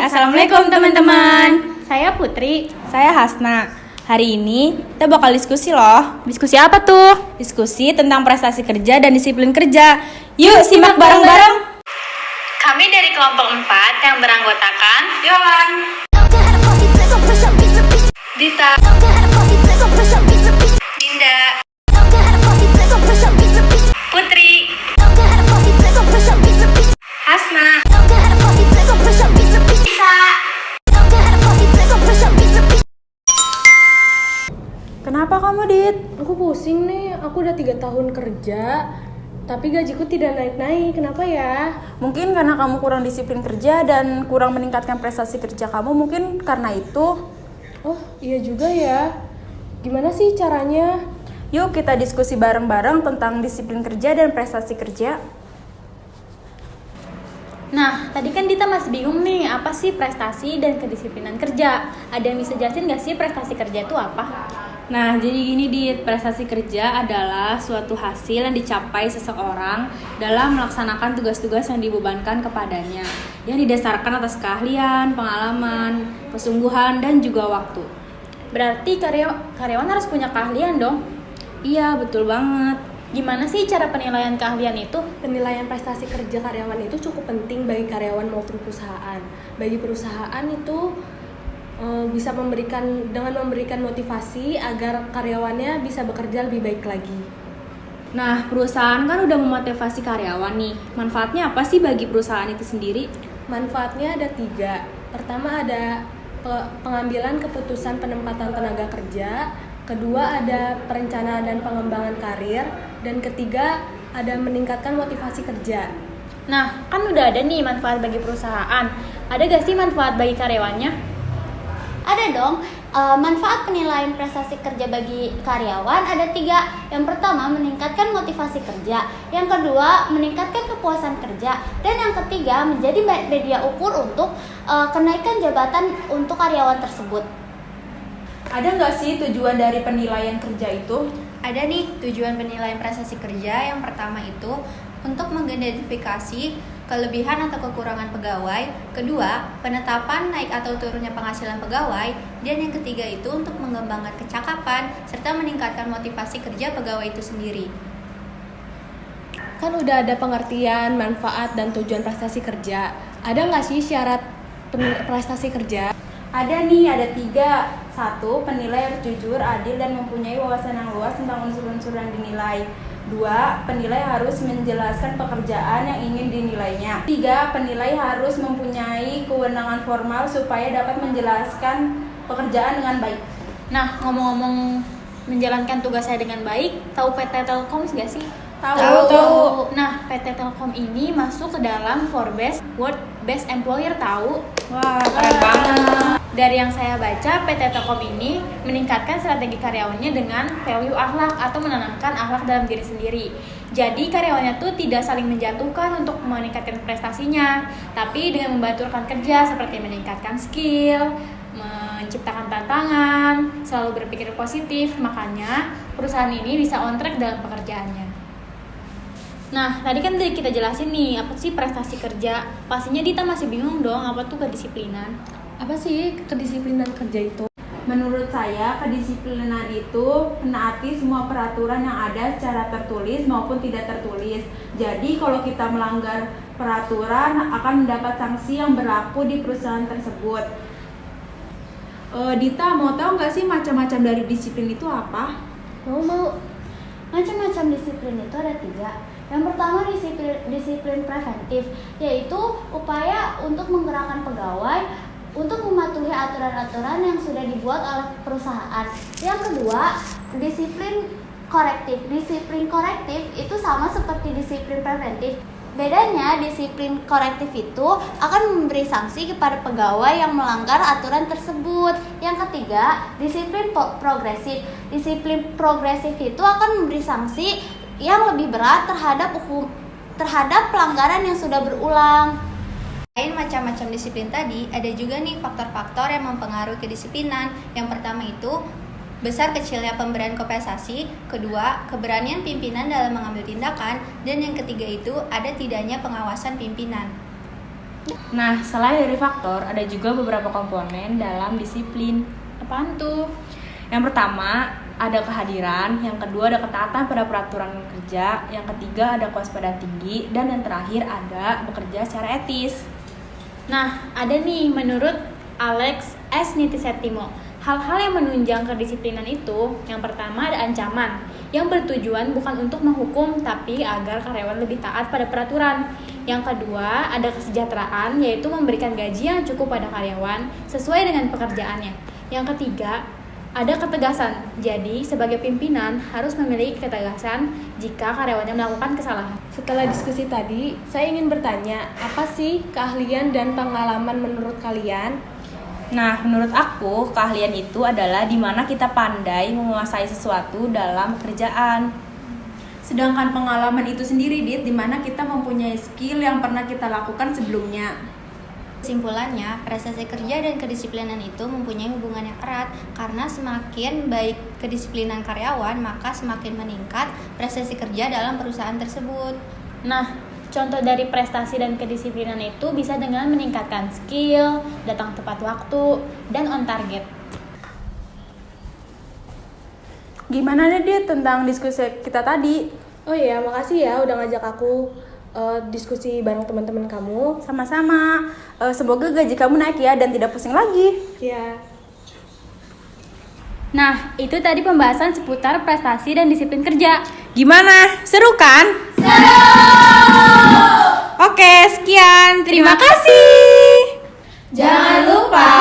Assalamualaikum teman-teman. Saya Putri. Saya Hasna. Hari ini kita bakal diskusi loh. Diskusi apa tuh? Diskusi tentang prestasi kerja dan disiplin kerja. Yuk simak bareng-bareng. Kami dari kelompok 4 yang beranggotakan Yolan, Dita, Dinda, Putri, Hasna, Isa. Kenapa kamu, Dit? Aku pusing nih, aku udah 3 tahun kerja tapi gajiku tidak naik-naik, kenapa ya? Mungkin karena kamu kurang disiplin kerja dan kurang meningkatkan prestasi kerja kamu, mungkin karena itu. Oh iya juga ya, gimana sih caranya? Yuk kita diskusi bareng-bareng tentang disiplin kerja dan prestasi kerja. Nah, tadi kan Dita masih bingung nih, apa sih prestasi dan kedisiplinan kerja? Ada yang bisa jelasin nggak sih prestasi kerja itu apa? Nah, jadi gini Dit, prestasi kerja adalah suatu hasil yang dicapai seseorang dalam melaksanakan tugas-tugas yang dibebankan kepadanya, yang didasarkan atas keahlian, pengalaman, kesungguhan, dan juga waktu. Berarti karyawan harus punya keahlian dong? Iya, betul banget. Gimana sih cara penilaian keahlian itu? Penilaian prestasi kerja karyawan itu cukup penting bagi karyawan maupun perusahaan. Bagi perusahaan itu bisa memberikan motivasi agar karyawannya bisa bekerja lebih baik lagi. Nah, perusahaan kan udah memotivasi karyawan nih. Manfaatnya apa sih bagi perusahaan itu sendiri? Manfaatnya ada 3. Pertama ada pengambilan keputusan penempatan tenaga kerja. Kedua ada perencanaan dan pengembangan karir. Dan ketiga ada meningkatkan motivasi kerja. Nah, kan udah ada nih manfaat bagi perusahaan. Ada gak sih manfaat bagi karyawannya? Ada dong, manfaat penilaian prestasi kerja bagi karyawan ada 3. Yang pertama, meningkatkan motivasi kerja. Yang kedua, meningkatkan kepuasan kerja. Dan yang ketiga, menjadi media ukur untuk kenaikan jabatan untuk karyawan tersebut. Ada nggak sih tujuan dari penilaian kerja itu? Ada nih tujuan penilaian prestasi kerja. Yang pertama itu untuk mengidentifikasi kelebihan atau kekurangan pegawai. Kedua, penetapan naik atau turunnya penghasilan pegawai. Dan yang ketiga itu untuk mengembangkan kecakapan serta meningkatkan motivasi kerja pegawai itu sendiri. Kan udah ada pengertian, manfaat, dan tujuan prestasi kerja. Ada nggak sih syarat prestasi kerja? Ada nih, ada 3. 1. Penilai harus jujur, adil, dan mempunyai wawasan yang luas tentang unsur-unsur yang dinilai. 2. Penilai harus menjelaskan pekerjaan yang ingin dinilainya. 3. Penilai harus mempunyai kewenangan formal supaya dapat menjelaskan pekerjaan dengan baik. Nah, ngomong-ngomong menjalankan tugas saya dengan baik, tahu PT Telkom nggak sih? Tahu. Nah, PT Telkom ini masuk ke dalam Forbes World Best Employer, tahu? Wah, keren banget. Dari yang saya baca, PT Telkom ini meningkatkan strategi karyawannya dengan value akhlak atau menanamkan akhlak dalam diri sendiri. Jadi karyawannya tuh tidak saling menjatuhkan untuk meningkatkan prestasinya, tapi dengan membantu rekan kerja seperti meningkatkan skill, menciptakan tantangan, selalu berpikir positif. Makanya perusahaan ini bisa on track dalam pekerjaannya. Nah, tadi kan kita jelasin nih, apa sih prestasi kerja? Pastinya Dita masih bingung dong, apa tuh kedisiplinan? Apa sih kedisiplinan kerja itu? Menurut saya, kedisiplinan itu menaati semua peraturan yang ada secara tertulis maupun tidak tertulis. Jadi, kalau kita melanggar peraturan akan mendapat sanksi yang berlaku di perusahaan tersebut. Dita, mau tahu nggak sih macam-macam dari disiplin itu apa? Mau. Macam-macam disiplin itu ada 3. Yang pertama disiplin preventif, yaitu upaya untuk menggerakkan pegawai untuk mematuhi aturan-aturan yang sudah dibuat oleh perusahaan. Yang kedua, disiplin korektif. Disiplin korektif itu sama seperti disiplin preventif. Bedanya, disiplin korektif itu akan memberi sanksi kepada pegawai yang melanggar aturan tersebut. Yang ketiga, disiplin progresif. Disiplin progresif itu akan memberi sanksi yang lebih berat terhadap pelanggaran yang sudah berulang. Selain macam-macam disiplin tadi, ada juga nih faktor-faktor yang mempengaruhi kedisiplinan. Yang pertama itu besar kecilnya pemberian kompensasi, kedua, keberanian pimpinan dalam mengambil tindakan, dan yang ketiga itu ada tidaknya pengawasan pimpinan. Nah, selain dari faktor, ada juga beberapa komponen dalam disiplin. Apaan tuh? Yang pertama, ada kehadiran, yang kedua ada ketaatan pada peraturan kerja, yang ketiga ada kewaspadaan tinggi, dan yang terakhir ada bekerja secara etis. Nah, ada nih menurut Alex S. Nitisetimo, hal-hal yang menunjang kedisiplinan itu, yang pertama ada ancaman, yang bertujuan bukan untuk menghukum tapi agar karyawan lebih taat pada peraturan. Yang kedua ada kesejahteraan, yaitu memberikan gaji yang cukup pada karyawan sesuai dengan pekerjaannya. Yang ketiga ada ketegasan, jadi sebagai pimpinan harus memiliki ketegasan jika karyawannya melakukan kesalahan. Setelah diskusi tadi, saya ingin bertanya, apa sih keahlian dan pengalaman menurut kalian? Nah, menurut aku, keahlian itu adalah di mana kita pandai menguasai sesuatu dalam pekerjaan. Sedangkan pengalaman itu sendiri, Dit, di mana kita mempunyai skill yang pernah kita lakukan sebelumnya. Kesimpulannya, prestasi kerja dan kedisiplinan itu mempunyai hubungan yang erat karena semakin baik kedisiplinan karyawan, maka semakin meningkat prestasi kerja dalam perusahaan tersebut. Nah, contoh dari prestasi dan kedisiplinan itu bisa dengan meningkatkan skill, datang tepat waktu, dan on target. Gimana nih, Dit, tentang diskusi kita tadi? Oh iya, makasih ya udah ngajak aku diskusi bareng teman-teman kamu. Sama-sama. Semoga gaji kamu naik ya dan tidak pusing lagi. Ya. Nah, itu tadi pembahasan seputar prestasi dan disiplin kerja. Gimana? Seru kan? Seru! Oke, sekian. Terima kasih. Jangan lupa